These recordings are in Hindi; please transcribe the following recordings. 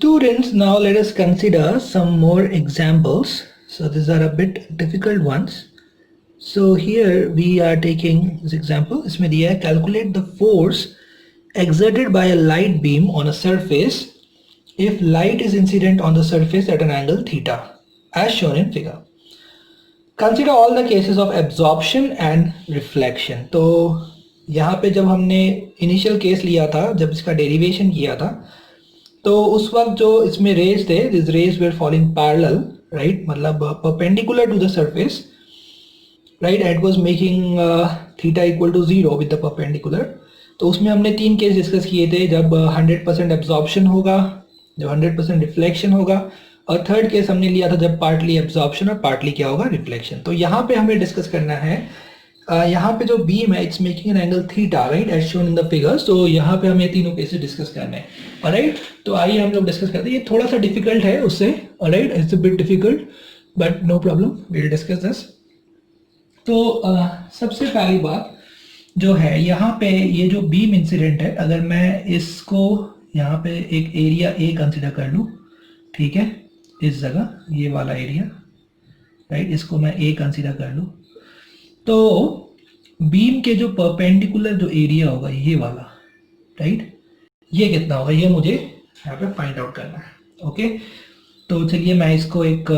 Students, now let us consider some more examples. So these are a bit difficult ones. So here we are taking this example. इसमें दिया है calculate the force exerted by a light beam on a surface if light is incident on the surface at an angle theta as shown in figure. Consider all the cases of absorption and reflection. तो यहाँ पे जब हमने इनिशियल केस लिया था, जब इसका डेरिवेशन किया था, तो उस वक्त जो इसमें रेज थे, this rays were falling parallel, right, मतलब perpendicular to the surface, right, it was making theta equal to 0 with the perpendicular. तो उसमें हमने 3 केस डिस्कस किए थे, जब 100% एब्जॉर्प्शन होगा, जब 100% रिफ्लेक्शन होगा, और थर्ड केस हमने लिया था जब पार्टली एब्जॉर्प्शन और पार्टली क्या होगा, रिफ्लेक्शन. तो यहाँ पे हमें डिस्कस करना है, यहाँ पे जो बीम है it's making an angle theta, right, as shown in the figures. तो यहाँ पे हमें तीनों केसेस डिस्कस करने हैं, ऑलराइट. तो आइए हम लोग डिस्कस करते हैं. ये थोड़ा सा डिफिकल्ट है उससे, alright, it's a bit difficult but no problem, we will discuss this. तो सबसे पहली बात जो है, यहाँ पे ये जो बीम इंसिडेंट है, अगर मैं इसको यहाँ पे एक एरिया ए कंसिडर कर लूँ, ठीक है, इस जगह ये वाला एरिया, राइट, इसको मैं ए कंसिडर कर लूँ, तो बीम के जो परपेंडिकुलर जो एरिया होगा ये वाला, राइट, ये कितना होगा, ये मुझे यहाँ पे फाइंड आउट करना है. ओके, तो चलिए मैं इसको एक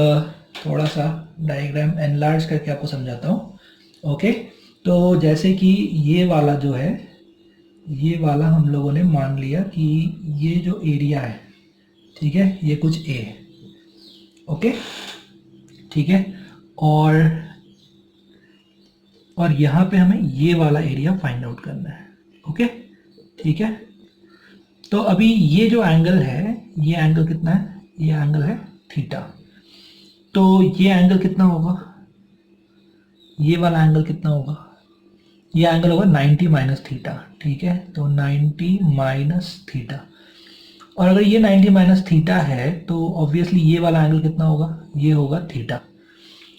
थोड़ा सा डायग्राम एनलार्ज करके आपको समझाता हूँ. ओके, तो जैसे कि ये वाला जो है, ये वाला हम लोगों ने मान लिया कि ये जो एरिया है, ठीक है, ये कुछ ए है. ओके, ठीक है, और यहाँ पे हमें ये वाला एरिया फाइंड आउट करना है. ओके, ठीक है. तो अभी ये जो एंगल है, ये एंगल कितना है, ये एंगल है थीटा. तो ये एंगल कितना होगा, ये वाला एंगल कितना होगा, ये एंगल होगा 90 माइनस थीटा. ठीक है, तो 90 माइनस थीटा, और अगर ये 90 माइनस थीटा है तो ऑब्वियसली ये वाला एंगल कितना होगा, ये होगा थीटा.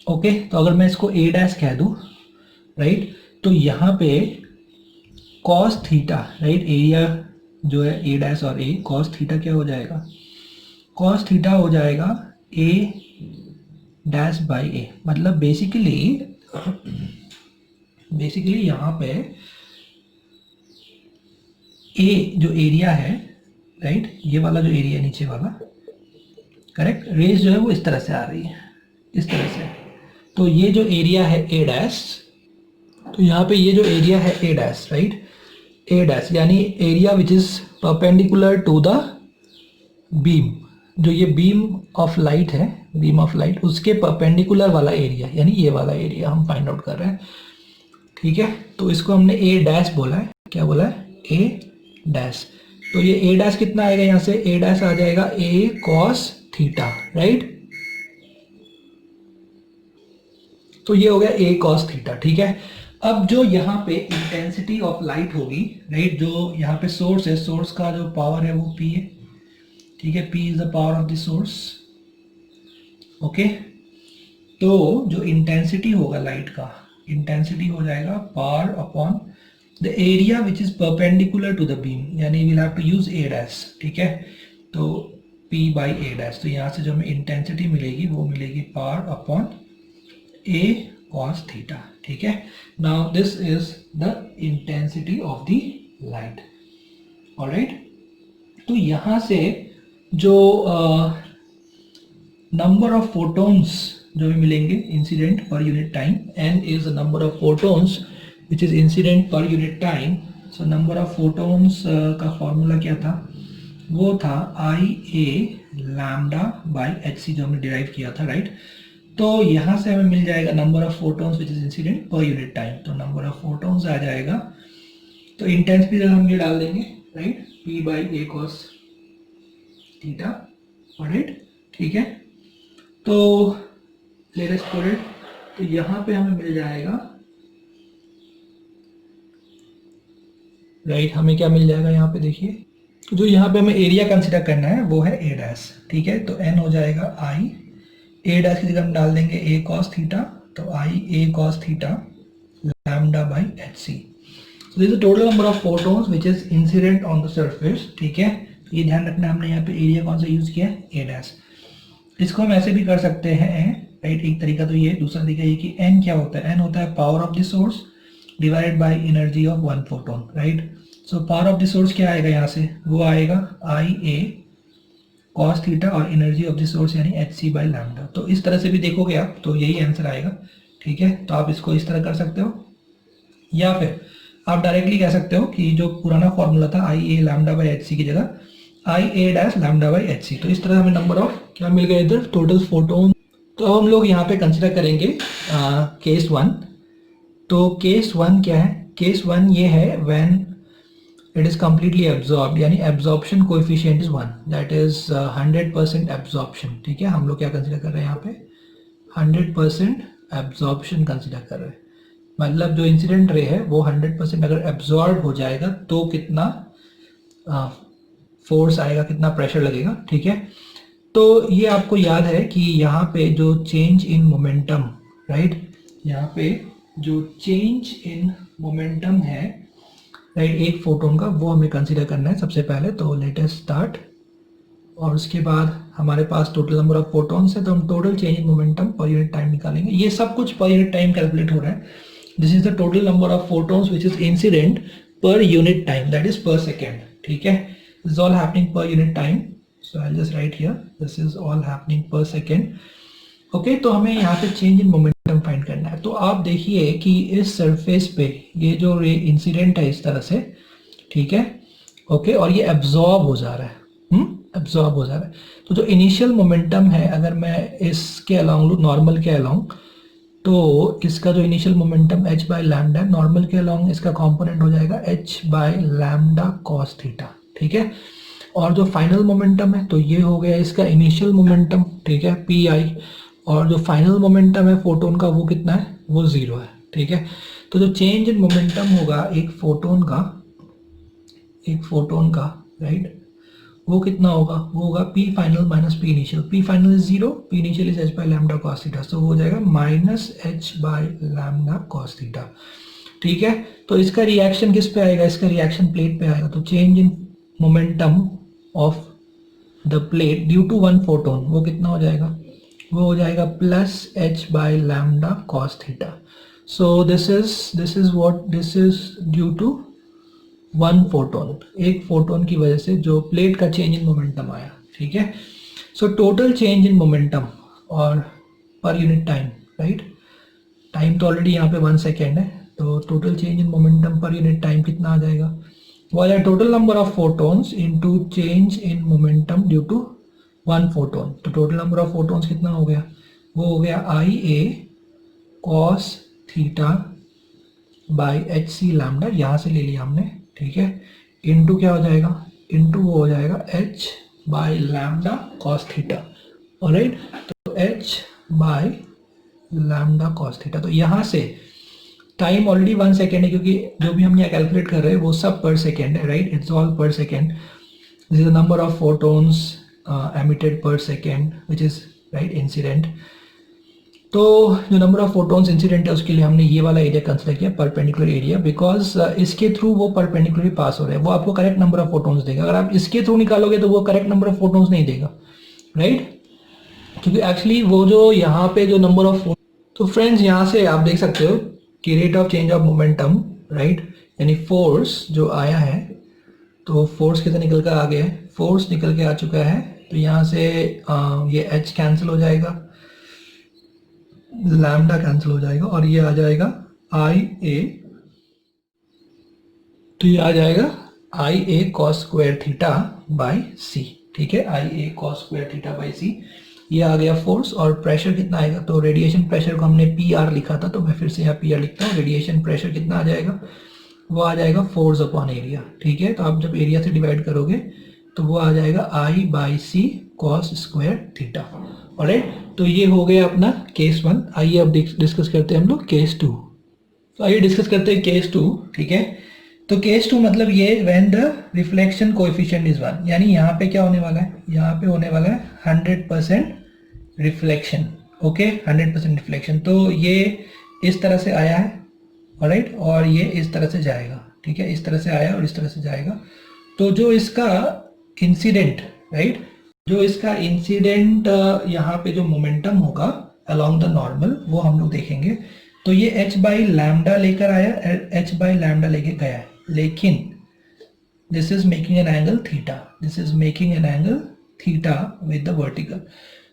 ओके, तो अगर मैं इसको ए डैश कह दूँ, राइट, तो यहाँ पे कॉस थीटा, राइट, एरिया जो है ए डैश और ए, कॉस थीटा क्या हो जाएगा, कॉस थीटा हो जाएगा ए डैश बाई ए. मतलब बेसिकली यहाँ पे ए जो एरिया है, राइट, ये वाला जो एरिया नीचे वाला, करेक्ट, रेज जो है वो इस तरह से आ रही है, इस तरह से. तो ये जो एरिया है ए डैश, तो यहाँ पे ये जो एरिया है A dash, right, A dash यानी area which is perpendicular to the beam, जो ये बीम ऑफ लाइट है, बीम ऑफ लाइट, उसके परपेंडिकुलर वाला एरिया, यानी ये वाला एरिया हम फाइंड आउट कर रहे हैं. ठीक है, तो इसको हमने ए डैश बोला है, क्या बोला है, ए डैश. तो ये ए डैश कितना आएगा, यहाँ से ए डैश आ जाएगा ए कॉस थीटा, राइट. तो ये हो गया ए कॉस थीटा. ठीक है, अब जो यहाँ पे इंटेंसिटी ऑफ लाइट होगी, राइट, जो यहाँ पे सोर्स है, सोर्स का जो पावर है वो P है. ठीक है, P is the power of the source. Okay, तो जो इंटेंसिटी होगा लाइट का, इंटेंसिटी हो जाएगा power upon the area which is perpendicular to the beam, यानी we'll have to use a dash. ठीक है, तो P बाई ए डैश. तो यहाँ से जो हमें इंटेंसिटी मिलेगी वो मिलेगी पावर अपॉन ए कॉस थीटा. ठीक है, now this is the intensity of the light. Alright, तो यहाँ से जो नंबर ऑफ फोटोन्स जो भी मिलेंगे इंसिडेंट पर unit time, n is the number of photons which is incident पर unit time. So number of photons का फॉर्मूला क्या था, वो था I A lambda by h सी, जो हमने डिराइव किया था, राइट. तो यहाँ से हमें मिल जाएगा number of photons which is incident पर यूनिट टाइम. तो नंबर ऑफ फोटोन्स आ जाएगा, तो इंटेंसिटी हम ये डाल देंगे, right, P by A cos theta. Alright, ठीक है, तो लेट अस पुट इट. तो यहाँ पे हमें मिल जाएगा, राइट, हमें क्या मिल जाएगा यहाँ पे, देखिए, तो जो यहाँ पे हमें एरिया कंसिडर करना है वो है ए डैश. ठीक है, तो n हो जाएगा आई, ए डैश की जगह हम डाल देंगे ए कॉस थीटा, तो I A cos theta lambda by h c. So this is the total number of photons which is incident on the surface. ठीक है, ये ध्यान रखना, हमने यहाँ पे एरिया कौन सा यूज किया है, ए डैश। इसको हम ऐसे भी कर सकते हैं, राइट। एक तरीका तो ये, दूसरा तरीका ये कि एन क्या होता है, एन होता है power of the source divided by energy of one photon, right. So power of the source क्या आएगा यहाँ से, वो आएगा आई ए कॉस थीटा और एनर्जी ऑफ द सोर्स यानी एच सी बाई लैम्डा। तो इस तरह से भी देखोगे आप तो यही आंसर आएगा, ठीक है। तो आप इसको इस तरह कर सकते हो, या फिर आप डायरेक्टली कह सकते हो कि जो पुराना फॉर्मूला था I A lambda by h c की जगह I A dash lambda by h c. तो इस तरह हमें नंबर ऑफ क्या मिल गया इधर, टोटल फोटोन। तो अब हम लोग यहाँ पे कंसिडर करेंगे केस वन। तो केस वन क्या है, केस वन ये है when it is completely absorbed, यानी absorption coefficient is 1, that is 100% absorption, ठीक है। हम लोग क्या कंसिडर कर रहे हैं यहाँ पे, 100% एब्जॉर्प्शन कंसिडर कर रहे हैं। मतलब जो इंसिडेंट रे है वो 100% अगर एब्जॉर्ब हो जाएगा तो कितना फोर्स आएगा, कितना प्रेशर लगेगा, ठीक है। तो ये आपको याद है कि यहाँ पे जो चेंज इन मोमेंटम, राइट, यहाँ पे जो चेंज इन मोमेंटम है, राइट, एक फोटोन का, वो हमें कंसीडर करना है सबसे पहले। तो लेट अस स्टार्ट। और उसके बाद हमारे पास टोटल नंबर ऑफ फोटोन्स है, तो हम total change in momentum per unit time निकालेंगे। ये सब कुछ पर यूनिट टाइम कैलकुलेट हो रहा है। This is the total number of photons which is incident पर यूनिट टाइम, दैट इज पर सेकेंड, ठीक है। दिस इज ऑल हैपनिंग पर unit time, so I just right here this is all happening पर सेकेंड, ओके। तो हमें यहाँ पे चेंज इन मोमेंटम फाइंड करना है। तो आप देखिए कि इस सरफेस पे ये जो रे इंसिडेंट है इस तरह से, ठीक है, ओके, और ये एब्जॉर्ब हो जा रहा है, एब्जॉर्ब हो जा रहा है। तो जो इनिशियल मोमेंटम है, अगर मैं इसके अलोंग लूँ, नॉर्मल के अलोंग, तो इसका जो initial momentum h by lambda है, नॉर्मल के अलोंग इसका कंपोनेंट हो जाएगा h by lambda cos theta, ठीक है। और जो फाइनल मोमेंटम है तो ये हो गया इसका इनिशियल मोमेंटम, ठीक है, पी आई। और जो फाइनल मोमेंटम है फोटोन का वो कितना है, वो 0 है, ठीक है। तो जो चेंज इन मोमेंटम होगा एक फोटोन का, राइट, वो कितना होगा, वो होगा P final minus P initial. P final is 0, P initial is H by lambda cos theta, तो वो हो जाएगा minus h by lambda cos theta, ठीक है। तो इसका रिएक्शन किस पे आएगा, इसका रिएक्शन प्लेट पे आएगा। तो change in momentum of the plate due to one photon, वो कितना हो जाएगा, वो हो जाएगा plus H by lambda cos theta. So this is what, this is due to one photon, एक फोटोन की वजह से जो प्लेट का चेंज इन मोमेंटम आया, ठीक है। So total change in momentum और per unit time, right, time तो ऑलरेडी यहाँ पे 1 सेकेंड है, तो total change in momentum per unit time कितना आ जाएगा, वो आ जाएगा total number of photons into change in momentum due to one photon. तो टोटल नंबर ऑफ फोटोन्स कितना हो गया, वो हो गया I A cos theta by h c lambda, यहाँ से ले लिया हमने, ठीक है, इनटू क्या हो जाएगा, इनटू वो हो जाएगा h by lambda cos theta, alright. तो h by lambda cos theta. तो यहाँ से टाइम ऑलरेडी 1 सेकेंड है, क्योंकि जो भी हम यहाँ कैलकुलेट कर रहे हैं वो सब पर सेकेंड है, right, it's all per second. This is the number of photons emitted per second which is, right, incident. तो जो नंबर ऑफ फोटोन्स इंसिडेंट है उसके लिए हमने ये वाला एरिया कंसिडर किया, परपेंडिकुलर एरिया, बिकॉज इसके थ्रू वो परपेंडिकुलरली पास हो रहे हैं, वो आपको करेक्ट नंबर ऑफ फोटोन्स देगा। अगर आप इसके थ्रू निकालोगे तो वो करेक्ट नंबर ऑफ फोटोन्स नहीं देगा, राइट, क्योंकि एक्चुअली वो जो यहाँ पे जो नंबर ऑफ, तो फ्रेंड्स यहाँ से आप देख सकते हो कि rate of change of momentum, right, यानी फोर्स जो आया है, तो फोर्स कितना निकल कर आ गया है, फोर्स निकल के आ चुका है। तो यहाँ से ये h कैंसिल हो जाएगा, लैम्डा कैंसिल हो जाएगा, और ये आ जाएगा आई ए, तो ये आ जाएगा आई A cos square theta by C, ठीक है, आई A cos square theta by c, ये आ गया फोर्स। और प्रेशर कितना आएगा, तो रेडिएशन प्रेशर को हमने पी आर लिखा था, तो मैं फिर से यहाँ पी आर लिखता हूँ। रेडिएशन प्रेशर कितना आ जाएगा, वो आ जाएगा फोर्स अपॉन एरिया, ठीक है। तो आप जब एरिया से डिवाइड करोगे तो वो आ जाएगा I by C cos square theta, alright. तो ये हो गया अपना केस 1। आइए अब डिस्कस करते हैं हम लोग केस 2। तो आइए डिस्कस करते हैं केस 2, ठीक है। तो केस 2 मतलब ये when the reflection coefficient is 1, यानी यहाँ पे क्या होने वाला है, यहाँ पे होने वाला है 100% रिफ्लेक्शन, ओके, 100% रिफ्लेक्शन। तो ये इस तरह से आया है, ऑलराइट, और ये इस तरह से जाएगा, ठीक है, इस तरह से आया और इस तरह से जाएगा। तो जो इसका इंसिडेंट, राइट, जो इसका इंसिडेंट यहाँ पे जो मोमेंटम होगा अलोंग द नॉर्मल वो हम लोग देखेंगे। तो ये h बाई लैम्डा लेकर आया, h बाई लैम्डा लेके गया, लेकिन this is making an angle theta, this is making an angle theta with the vertical.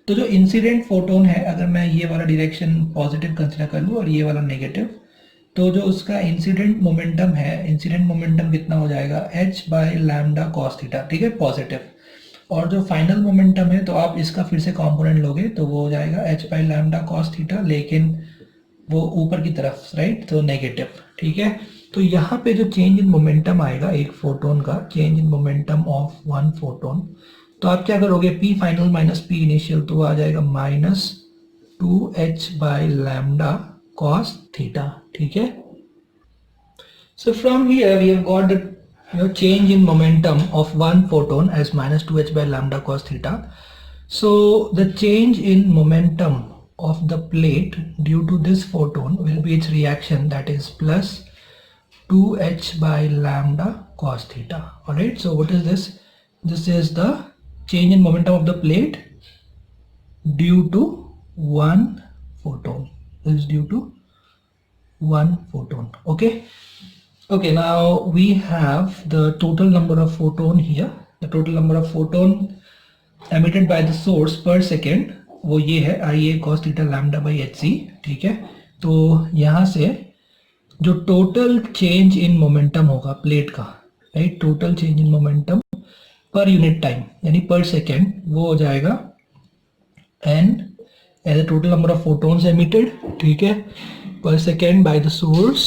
तो जो इंसिडेंट फोटोन है, अगर मैं ये वाला डायरेक्शन पॉजिटिव कंसिडर कर लूँ और ये वाला नेगेटिव, तो जो उसका इंसिडेंट मोमेंटम है, इंसिडेंट मोमेंटम कितना हो जाएगा, h by lambda cos theta, ठीक है, पॉजिटिव। और जो फाइनल मोमेंटम है, तो आप इसका फिर से कंपोनेंट लोगे तो वो हो जाएगा h by lambda cos theta, लेकिन वो ऊपर की तरफ, राइट, तो नेगेटिव, ठीक है। तो यहाँ पे जो चेंज इन मोमेंटम आएगा एक फोटोन का, change in momentum of one photon, तो आप क्या करोगे, p final minus p initial, तो वो आ जाएगा minus 2h by lambda cos theta, ठीक है। So from here we have got the change in momentum of one photon as minus 2h by lambda cos theta. So the change in momentum of the plate due to this photon will be its reaction, that is plus 2h by lambda cos theta. Alright, so what is this? This is the change in momentum of the plate due to one photon. This is due to one photon. Okay, now we have the total number of photon here. The total number of photon emitted by the source per second वो ये है IA cos theta lambda by hc, ठीक है। तो यहाँ से जो टोटल चेंज इन मोमेंटम होगा प्लेट का, right, total change in momentum per unit time यानी पर सेकेंड, वो हो जाएगा n as the total number of photons emitted, ठीक है, per second by the source.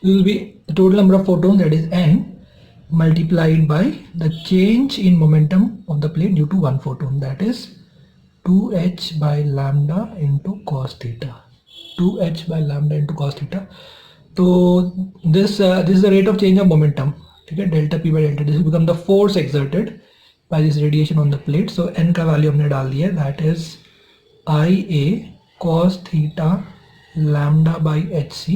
It will be the total number of photons, that is n, multiplied by the change in momentum of the plate due to one photon, that is 2h by lambda into cos theta, 2h by lambda into cos theta. So this is the rate of change of momentum, ठीक है, delta p by delta. This will become the force exerted by this radiation on the plate. So n का वैल्यू हमने डाल दिया, that is IA cos theta lambda by hc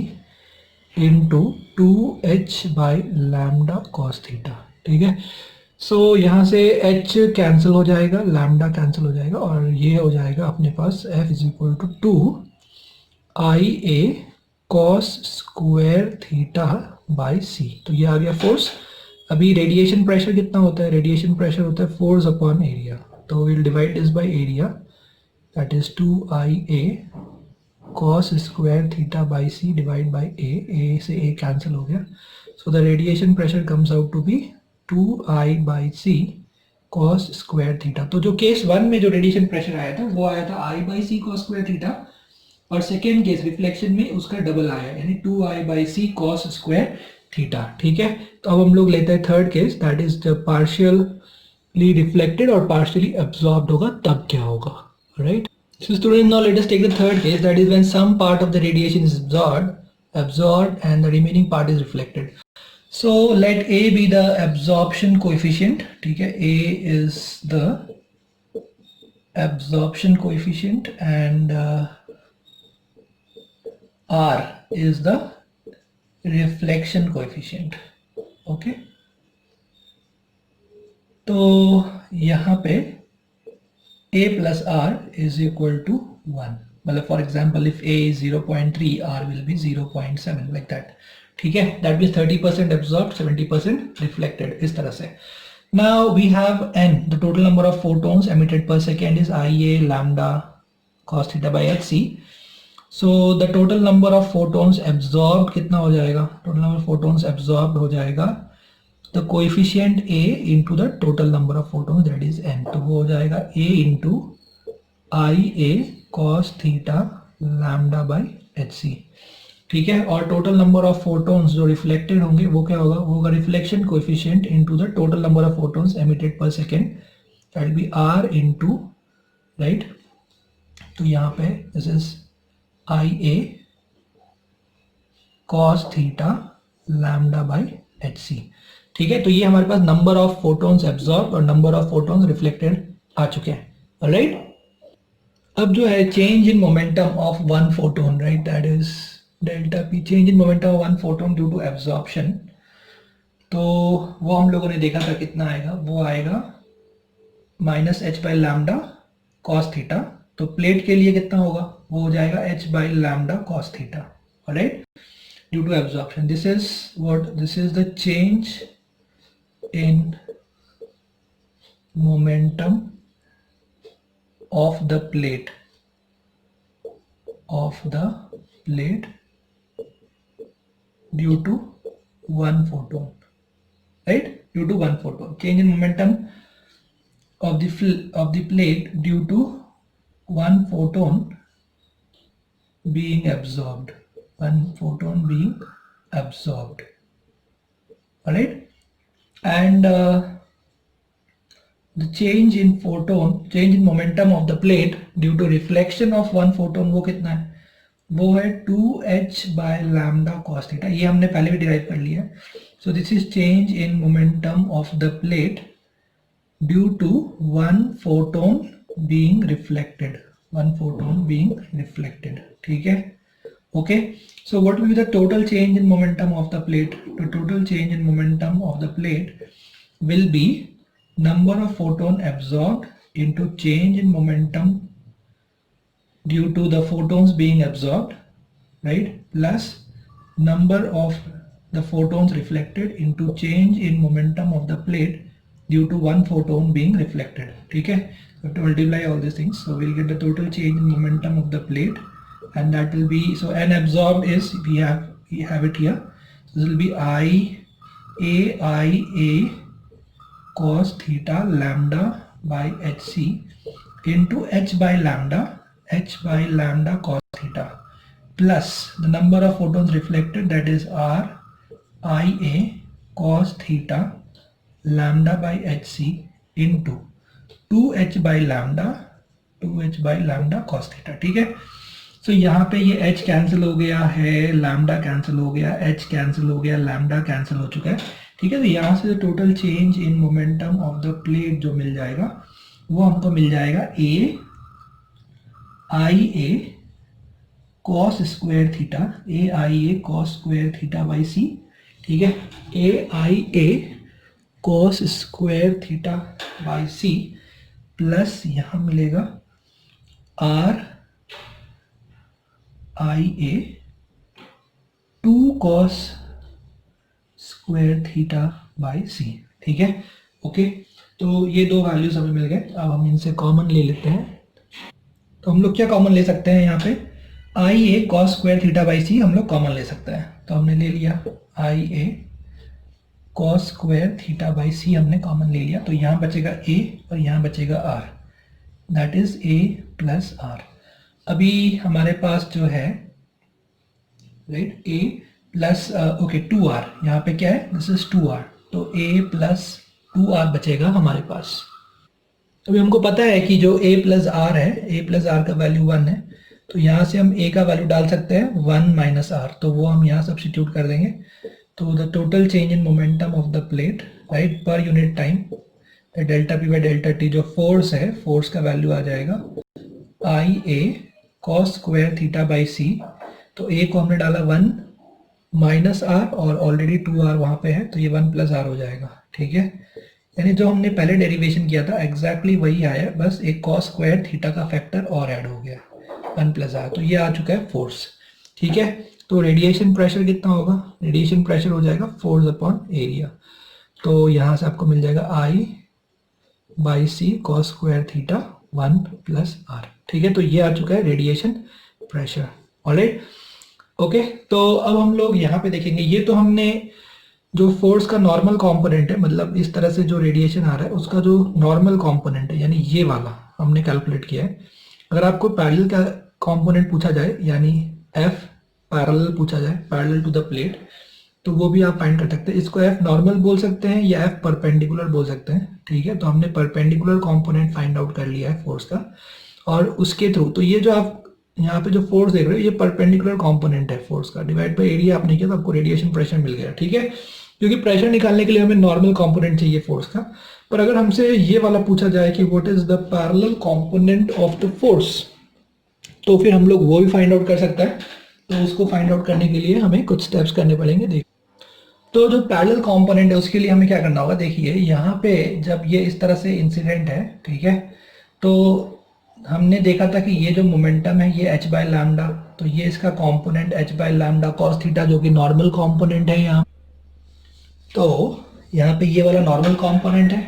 into 2h by lambda cos theta, ठीक है। सो यहाँ से h कैंसिल हो जाएगा, लैम्डा कैंसिल हो जाएगा, और ये हो जाएगा अपने पास f is equal to 2 IA cos square theta by c। तो ये आ गया फोर्स। अभी रेडिएशन प्रेशर कितना होता है, रेडिएशन प्रेशर होता है फोर्स अपॉन एरिया, तो will divide this by area, that is 2IA cos square theta by c divided by a से a कैंसिल हो गया। So the radiation pressure comes out to be 2I by c cos square theta। तो जो केस 1 में जो रेडिएशन प्रेशर आया था वो आया था I by c cos square theta, और सेकेंड केस रिफ्लेक्शन में उसका डबल आया यानी 2I by c cos square theta, ठीक है। तो अब हम लोग लेते हैं थर्ड केस, दैट इज जब पार्शियली रिफ्लेक्टेड और पार्शियली एब्जॉर्ब्ड होगा तब क्या होगा, right. So students, now let us take the third case, that is when some part of the radiation is absorbed and the remaining part is reflected. So let A be the absorption coefficient, ठीक है, A is the absorption coefficient and R is the reflection coefficient, okay। तो यहाँ पे a plus r is equal to 1, मतलब for example if a is 0.3, r will be 0.7, like that, ठीक है। that means 30% absorbed, 70% reflected, इस तरह से। now we have n, the total number of photons emitted per second is IA lambda cos theta by hc। so the total number of photons absorbed कितना हो जाएगा, total number of photons absorbed हो जाएगा the coefficient A into the total number of photons, that is n, तो वो हो जाएगा A into IA cos theta lambda by hc, ठीक है। और टोटल नंबर ऑफ फोटोन्स जो रिफ्लेक्टेड होंगे वो क्या होगा, वो होगा reflection coefficient into the total number of photons emitted per second, that will be R into, right. तो यहाँ पे this is IA cos theta lambda by hc, ठीक है। तो ये हमारे पास नंबर ऑफ फोटोन्स एब्जॉर्ब और नंबर ऑफ फोटोन्स रिफ्लेक्टेड आ चुके हैं, राइट। अब जो है change in momentum of one photon, right, that is delta p, change in momentum of one photon due to absorption. तो वो हम लोगों ने देखा था कितना आएगा, वो आएगा minus h by lambda cos theta. तो प्लेट के लिए कितना होगा, वो हो जाएगा h by lambda cos theta, right, due to absorption. This is what, this is the change in momentum of the plate due to one photon, right, due to one photon. Change in momentum of the plate due to one photon being absorbed, all right. And the change in momentum of the plate due to reflection of one photon, वो कितना है, वो है 2h by lambda cos theta. ये हमने पहले भी डिराइव कर लिया है। So this is change in momentum of the plate due to one photon being reflected, ठीक है, okay. So what will be the total change in momentum of the plate? The total change in momentum of the plate will be number of photon absorbed into change in momentum due to the photons being absorbed, right, plus number of the photons reflected into change in momentum of the plate due to one photon being reflected, ठीक है। So we have to multiply all these things, so we'll get the total change in momentum of the plate, and that will be, so n absorbed is, we have it here, so this will be I a cos theta lambda by hc into h by lambda cos theta plus the number of photons reflected, that is r ia cos theta lambda by hc into 2h by lambda cos theta, ठीक है। तो यहाँ पे ये h कैंसिल हो गया है, लैम्डा कैंसिल हो गया, h कैंसिल हो गया, लैम्डा कैंसिल हो चुका है, ठीक है। तो यहाँ से जो total change in momentum of the plate जो मिल जाएगा, वो हमको मिल जाएगा A I A cos square theta by C, ठीक है। A I A cos square theta by C plus यहाँ मिलेगा R I A 2 cos square theta by C, ठीक है, ओके। तो ये दो वैल्यूज हमें मिल गए। अब हम इनसे कॉमन ले लेते हैं। तो हम लोग क्या कॉमन ले सकते हैं, यहाँ पे आई A cos square theta by C हम लोग कॉमन ले सकते हैं। तो हमने ले लिया आई A cos square theta by सी, हमने कॉमन ले लिया। तो यहाँ बचेगा ए और यहाँ बचेगा r, that is a plus r. अभी हमारे पास जो है, राइट, ए प्लस ओके 2r, यहाँ पे क्या है, दिस इज 2r, तो a प्लस 2r बचेगा हमारे पास। अभी हमको पता है कि जो a प्लस r है, a प्लस r का वैल्यू 1 है, तो यहाँ से हम a का वैल्यू डाल सकते हैं 1 माइनस r, तो वो हम यहाँ सब्स्टिट्यूट कर देंगे। तो the total change in momentum of the plate, right, पर unit time, delta P by delta T, जो फोर्स है, फोर्स का वैल्यू आ जाएगा आई A cos square theta by सी। तो a को हमने डाला 1 माइनस आर और ऑलरेडी 2r वहाँ पे है, तो ये 1 प्लस आर हो जाएगा, ठीक है। यानी जो हमने पहले डेरिवेशन किया था एग्जैक्टली वही आया, बस एक कॉस स्क्वायर थीटा का फैक्टर और ऐड हो गया, 1 प्लस आर। तो ये आ चुका है फोर्स, ठीक है। तो रेडिएशन प्रेशर कितना होगा, रेडिएशन प्रेशर हो जाएगा फोर्स अपॉन एरिया। तो यहाँ से आपको मिल जाएगा I by C cos square theta 1 plus R, ठीक है। तो ये आ चुका है रेडिएशन प्रेशर, ऑलराइट, ओके। तो अब हम लोग यहाँ पे देखेंगे, ये तो हमने जो फोर्स का नॉर्मल कंपोनेंट है, मतलब इस तरह से जो रेडिएशन आ रहा है उसका जो नॉर्मल कंपोनेंट है, यानी ये वाला हमने कैलकुलेट किया है। अगर आपको पैरेलल का कंपोनेंट पूछा जाए, यानी एफ पैरेलल पूछा जाए, पैरेलल टू द प्लेट, तो वो भी आप फाइंड कर सकते हैं। इसको एफ नॉर्मल बोल सकते हैं या एफ परपेंडिकुलर बोल सकते हैं, ठीक है। तो हमने परपेंडिकुलर कंपोनेंट फाइंड आउट कर लिया है फोर्स का, और उसके थ्रू, तो ये जो आप यहाँ पे जो फोर्स देख रहे हो, ये परपेंडिकुलर कंपोनेंट है फोर्स का, डिवाइड बाय एरिया आपने किया तो आपको रेडिएशन प्रेशर मिल गया, ठीक है। क्योंकि प्रेशर निकालने के लिए हमें नॉर्मल कंपोनेंट चाहिए फोर्स का। पर अगर हमसे ये वाला पूछा जाए कि what is the parallel component of the force, तो फिर हम लोग वो भी फाइंड आउट कर सकते हैं। तो उसको फाइंड आउट करने के लिए हमें कुछ स्टेप्स करने पड़ेंगे। तो जो पैरेलल कंपोनेंट है उसके लिए हमें क्या करना होगा, देखिए यहाँ पे जब ये इस तरह से इंसिडेंट है, ठीक है, तो हमने देखा था कि ये जो मोमेंटम है ये h बाय लैम्डा, तो ये इसका component h by lambda cos theta जो कि नॉर्मल कंपोनेंट है यहाँ, तो यहाँ पे ये वाला नॉर्मल कंपोनेंट है,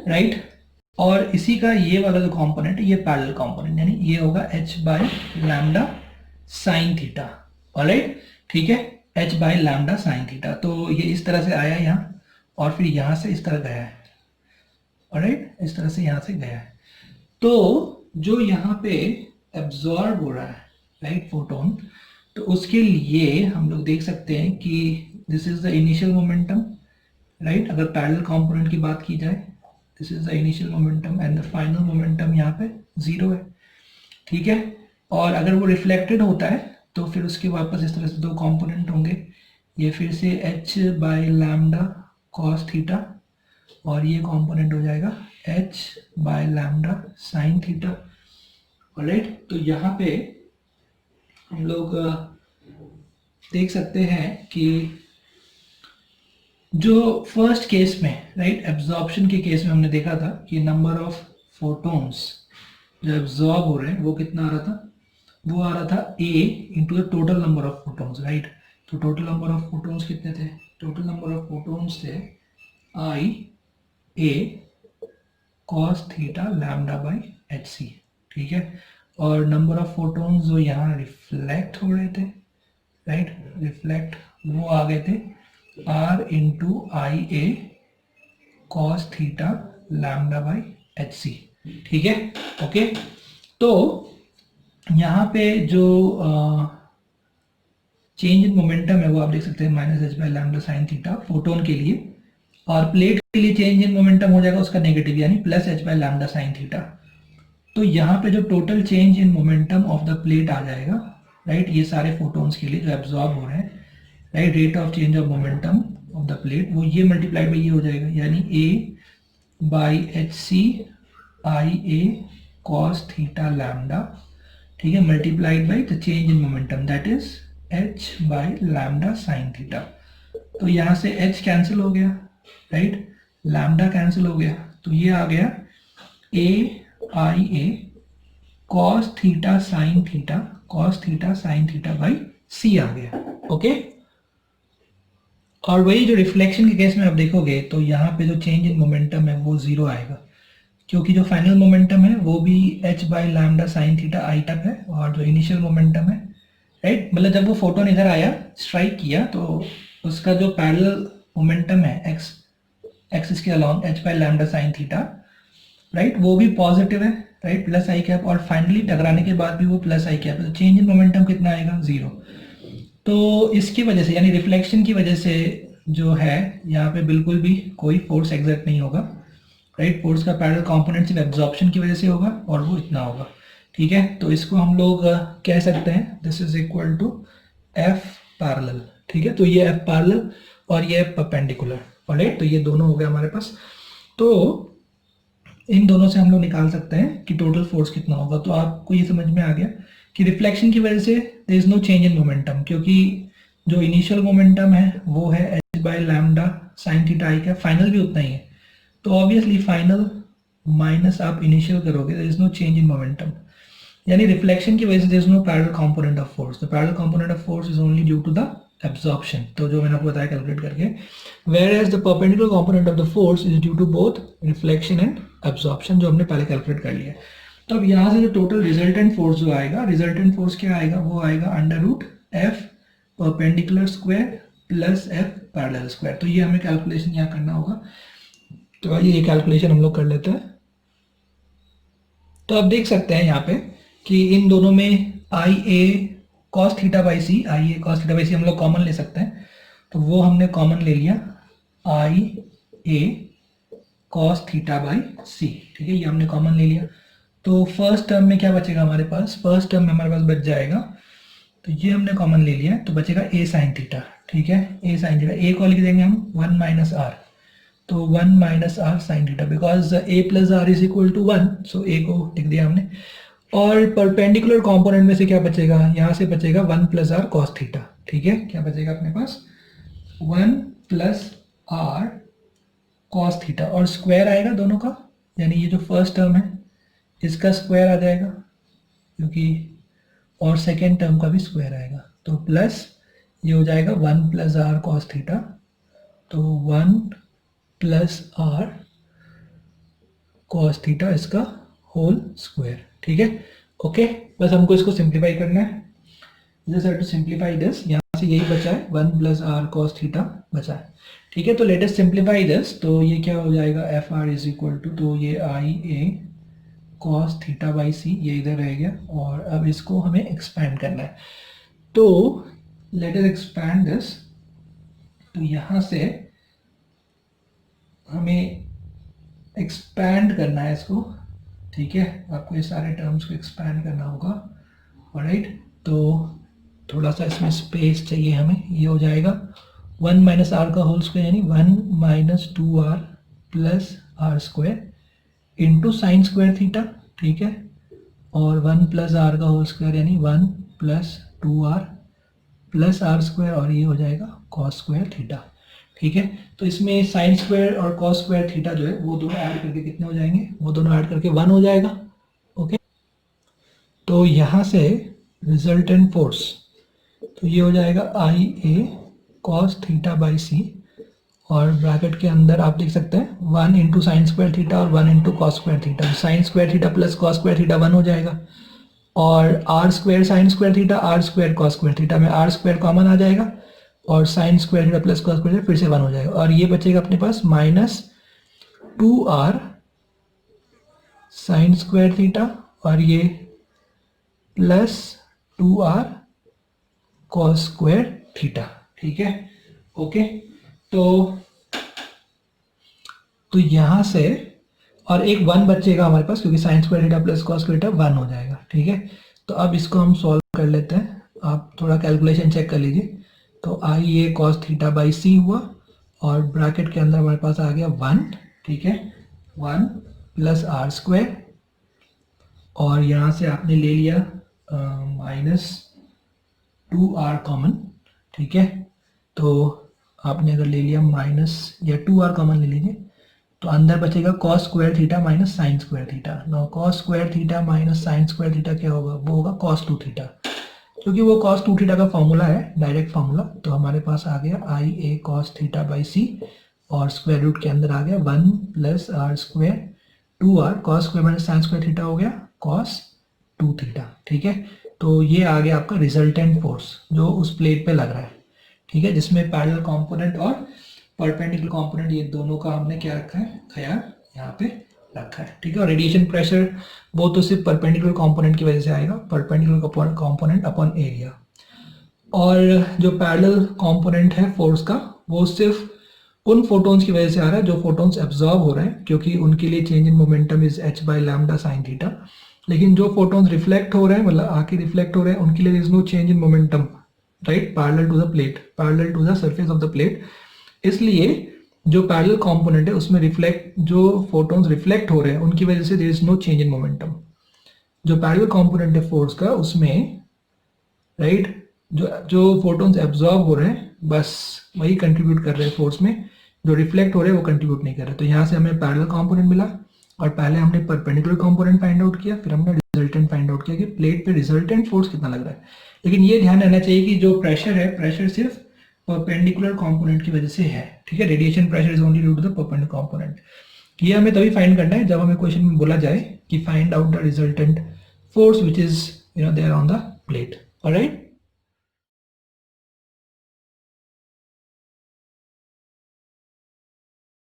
राइट, और इसी का ये वाला जो कंपोनेंट है ये पैरेलल कंपोनेंट, यानी ये होगा h by lambda sine theta, alright, ठीक है, h by lambda sine theta. तो ये इस तरह से आया यहाँ और फिर यहाँ से इस तरह गया है, ऑलराइट, इस तरह से यहाँ से गया है। तो जो यहाँ पे एब्जॉर्ब हो रहा है, राइट, फोटोन, तो उसके लिए हम लोग देख सकते हैं कि this is the initial momentum, right, अगर पैरेलल कंपोनेंट की बात की जाए, this is the initial momentum and the final momentum यहाँ पे 0 है, ठीक है, और अगर वो रिफ्लेक्टेड होता है तो फिर उसके वापस इस तरह से दो कंपोनेंट होंगे, ये फिर से h by lambda cos theta और ये कंपोनेंट हो जाएगा h by lambda sine theta, alright. तो यहाँ पे हम लोग देख सकते हैं कि जो फर्स्ट केस में, राइट, एब्जॉर्प्शन के केस में हमने देखा था कि नंबर ऑफ फोटोन्स जो एब्जॉर्ब हो रहे हैं वो कितना आ रहा था, वो आ रहा था a into the total number of photons, right. तो टोटल नंबर ऑफ फोटोन्स कितने थे, टोटल नंबर ऑफ फोटोन्स थे i a cos theta lambda by h c, ठीक है, और नंबर ऑफ फोटोन्स जो यहाँ रिफ्लेक्ट हो रहे थे, राइट, रिफ्लेक्ट, वो आ गए थे r into I A cos theta lambda by h c, ठीक है, ओके। तो यहाँ पे जो चेंज इन मोमेंटम है वो आप देख सकते हैं minus h by lambda sine theta photon के लिए, और प्लेट के लिए चेंज इन मोमेंटम हो जाएगा उसका नेगेटिव, यानी plus H by lambda sine theta. तो यहाँ पे जो total change in momentum of the plate आ जाएगा, राइट, ये सारे फोटोन्स के लिए जो एब्जॉर्ब हो रहे हैं, right, rate of change of momentum of the plate, वो ये मल्टीप्लाइड बाई ये हो जाएगा, यानी a by h c I A cos theta lambda, ठीक है, multiplied by the change in momentum that is h by lambda sine theta. तो यहाँ से h कैंसिल हो गया, राइट, लैम्डा कैंसिल हो गया, तो ये आ गया a I A cos theta sine theta, cos theta sine theta by c आ गया, ओके। और वही जो रिफ्लेक्शन के केस में आप देखोगे तो यहाँ पे जो चेंज इन मोमेंटम है वो 0 आएगा, क्योंकि जो फाइनल मोमेंटम है वो भी h by lambda sine theta I तक है, और जो इनिशियल मोमेंटम है, राइट, मतलब जब वो फोटोन इधर आया स्ट्राइक किया तो उसका जो पैरेलल मोमेंटम है x एक्सिस के along h by lambda sine theta, right, वो भी पॉजिटिव है, राइट, प्लस आई कैप, और फाइनली टकराने के बाद भी वो प्लस आई कैप है, तो चेंज इन मोमेंटम कितना आएगा, 0। तो इसकी वजह से, यानी रिफ्लेक्शन की वजह से जो है यहाँ पे बिल्कुल भी कोई फोर्स एग्जर्ट नहीं होगा, राइट, फोर्स का पैरेलल कंपोनेंट सिर्फ एब्जॉर्प्शन की वजह से होगा और वो इतना होगा, ठीक है। तो इसको हम लोग कह सकते हैं this is equal to F parallel, ठीक है, तो ये एफ पैरेलल और ये परपेंडिकुलर, ऑलराइट, तो ये दोनों हो गए हमारे पास। तो इन दोनों से हम लोग निकाल सकते हैं कि टोटल फोर्स कितना होगा। तो आपको ये समझ में आ गया कि रिफ्लेक्शन की वजह से there is no change in momentum, क्योंकि जो इनिशियल मोमेंटम है वो है H by lambda sine theta I का, फाइनल भी उतना ही है, तो ऑब्वियसली फाइनल माइनस आप इनिशियल करोगे, there is no change in momentum, यानी रिफ्लेक्शन की वजह से there is no parallel component of force, the parallel component of force is only due to the absorption, तो जो मैंने आपको बताया कैलकुलेट करके, where as the perpendicular component of the force is due to both reflection and absorption, जो हमने पहले कैलकुलेट कर लिया। तो अब यहाँ से जो टोटल रिजल्टेंट फोर्स जो आएगा, रिजल्टेंट फोर्स क्या आएगा, वो आएगा under root F perpendicular square plus F parallel square. तो ये हमें कैलकुलेशन यहाँ करना होगा, तो आइए ये कैलकुलेशन हम लोग कर लेते हैं। तो आप देख सकते हैं यहाँ पे कि इन दोनों में I A cos theta by C, I A cos theta by C हम लोग कॉमन ले सकते हैं, तो वो हमने कॉमन ले लिया, आई A cos theta by C, ठीक है, ये हमने कॉमन ले लिया। तो फर्स्ट टर्म में क्या बचेगा हमारे पास, फर्स्ट टर्म में हमारे पास बच जाएगा, तो ये हमने कॉमन ले लिया, तो बचेगा ए साइन थीटा, ठीक है, ए साइन थीटा, ए को लिख देंगे हम 1 माइनस आर, तो 1 minus r sine theta, because a plus r is equal to 1, so a को लिख दिया हमने। और परपेंडिकुलर कंपोनेंट में से क्या बचेगा, यहाँ से बचेगा 1 प्लस आर कॉस थीटा, ठीक है, क्या बचेगा अपने पास 1 प्लस आर कॉस थीटा, और स्क्वायर आएगा दोनों का, यानी ये जो फर्स्ट टर्म है इसका स्क्वायर आ जाएगा क्योंकि, और सेकेंड टर्म का भी स्क्वायर आएगा, तो प्लस ये हो जाएगा 1 प्लस आर कॉस थीटा, तो 1 प्लस आर कॉस थीटा इसका होल स्क्वायर। ठीक है, ओके, बस हमको इसको सिंप्लीफाई करना है। Just have to simplify this, यहाँ से यही बचा है 1 प्लस आर कॉस थीटा बचा है। ठीक है, तो लेट अस सिंप्लीफाई दिस, तो ये क्या हो जाएगा F r is equal to, तो ये I A cos theta by c ये इधर रह गया, और अब इसको हमें एक्सपैंड करना है, तो लेट अस एक्सपैंड दिस, तो यहाँ से हमें एक्सपैंड करना है इसको। ठीक है, आपको ये सारे टर्म्स को एक्सपैंड करना होगा, ऑलराइट, तो थोड़ा सा इसमें स्पेस चाहिए हमें, ये हो जाएगा 1 माइनस आर का होल स्क्वायर यानी 1 minus 2r plus r square into sine square theta. ठीक है, और 1 प्लस आर का होल स्क्वायर यानी 1 plus 2r plus r square, और ये हो जाएगा कॉस स्क्वायर थीटा। ठीक है, तो इसमें साइन स्क्वायर और कॉस स्क्वायर थीटा जो है वो दोनों ऐड करके कितने हो जाएंगे, वो दोनों ऐड करके 1 हो जाएगा। ओके, तो यहाँ से रिजल्टेंट फोर्स, तो ये हो जाएगा आई A cos theta by c, और ब्रैकेट के अंदर आप देख सकते हैं 1 इंटू साइन स्क्वायर थीटा और 1 into cos square theta, sine square theta plus cos square theta 1 हो जाएगा, और R square sine square theta R square cos square theta में आर स्क्वायर कॉमन आ जाएगा, और sine square theta plus cos square फिर से 1 हो जाएगा, और ये बचेगा अपने पास minus 2r sine square theta, और ये plus 2r cos square theta. ठीक है, ओके, तो यहाँ से और एक 1 बचेगा हमारे पास क्योंकि sign square theta plus cos square theta 1 हो जाएगा। ठीक है, तो अब इसको हम सॉल्व कर लेते हैं, आप थोड़ा कैलकुलेशन चेक कर लीजिए, तो I A cos theta by सी हुआ, और ब्रैकेट के अंदर हमारे पास आ गया 1। ठीक है, 1 प्लस आर स्क्वायर, और यहाँ से आपने ले लिया माइनस 2r कॉमन। ठीक है, तो आपने अगर ले लिया माइनस या 2r कॉमन ले लीजिए, तो अंदर बचेगा cos square theta minus sine square theta. Now cos square theta minus sine square theta क्या होगा, वो होगा कॉस 2 थीटा, क्योंकि वो कॉस 2 थीटा का फॉर्मूला है, डायरेक्ट फॉर्मूला, तो हमारे पास आ गया I A cos theta by c, और स्क्वायर रूट के अंदर आ गया 1 plus r square 2r cos square minus sine square theta हो गया कॉस 2 थीटा। ठीक है, तो ये आ गया आपका रिजल्टेंट फोर्स जो उस प्लेट पे लग रहा है। ठीक है, जिसमें पैरेलल कंपोनेंट और परपेंडिकुलर कंपोनेंट ये दोनों का हमने क्या रखा है, ख्याल यहाँ पे रखा है। ठीक है, और रेडिएशन प्रेशर वो तो सिर्फ परपेंडिकुलर कंपोनेंट की वजह से आएगा, परपेंडिकुलर कंपोनेंट अपॉन एरिया, और जो पैरेलल कंपोनेंट है फोर्स का वो सिर्फ उन फोटोन्स की वजह से आ रहा है जो फोटोन्स एब्जॉर्ब हो रहे हैं, क्योंकि उनके लिए change in momentum is h by lambda sine theta, लेकिन जो फोटोन्स रिफ्लेक्ट हो रहे हैं, मतलब आके रिफ्लेक्ट हो रहे हैं, उनके लिए is no change in momentum, right, parallel to the plate, parallel to the surface of the plate. इसलिए जो पैरेलल कंपोनेंट है उसमें जो फोटोन्स रिफ्लेक्ट हो रहे हैं उनकी वजह से there is no change in momentum. जो पैरेलल कंपोनेंट है फोर्स का उसमें, राइट, जो फोटोन्स एब्जॉर्ब हो रहे हैं बस वही कंट्रीब्यूट कर रहे हैं फोर्स में, जो रिफ्लेक्ट हो रहे हैं वो कंट्रीब्यूट नहीं कर रहे। तो यहाँ से हमें पैरेलल कंपोनेंट मिला, और पहले हमने परपेंडिकुलर कंपोनेंट फाइंड आउट किया, फिर हमने रिजल्टेंट फाइंड आउट किया कि प्लेट पे रिजल्टेंट फोर्स कितना लग रहा है। लेकिन ये ध्यान रहना चाहिए कि जो प्रेशर है, प्रेशर सिर्फ परपेंडिकुलर कंपोनेंट की वजह से है। ठीक है, radiation pressure is only due to the perpendicular component. ये हमें तभी फाइंड करना है जब हमें क्वेश्चन में बोला जाए कि find out the resultant force which is there on the plate. Alright,